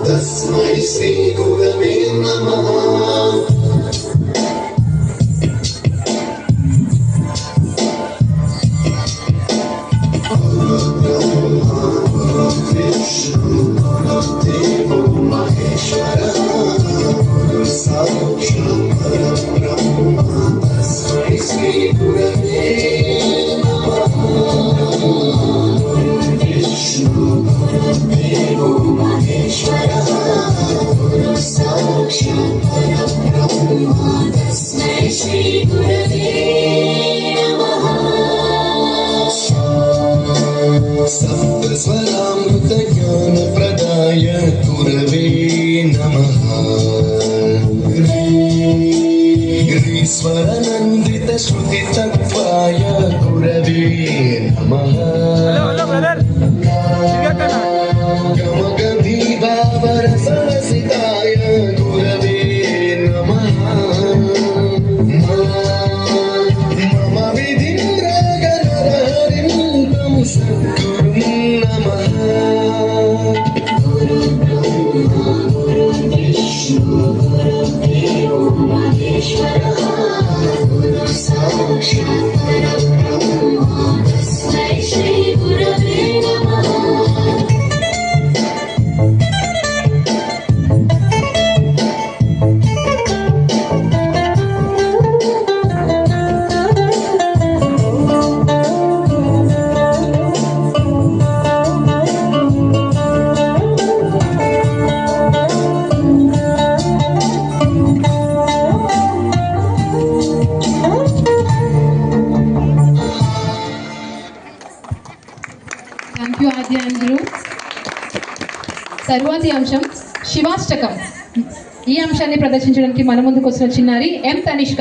तस्मै श्री गुरवे नमः। विष्णु गुरुदेवो महेश्वरः गुरु साक्षात् परब्रह्म तस्मै श्री गुरवे नमः। विष्णु गुरुदेवो महेश्वरः गुरु साक्षात् परब्रह्म तस्मै श्री गुरवे नमः। सप्तस्वरामृत ज्ञान प्रदाय गुरवे नमः। गिरीश्वरनन्दित श्रुति तत्त्वाय गुरवे नमः। गमगभीभावरसरसिताय गुरवे नमः। मम विधिन्द्रगणहरिं तं सद्गुरुं नमः। गुरु ब्रह्मा गुरु विष्णु गुरुदेवो महेश्वरः गुरु साक्षात् परब्रह्म तस्मै श्री गुरवे नमः। Thank you, Adya and Guru. తరువాతి అంశం శివాష్టకం. ఈ అంశాన్ని ప్రదర్శించడానికి మన ముందుకు వచ్చిన చిన్నారి ఎం తనిష్క.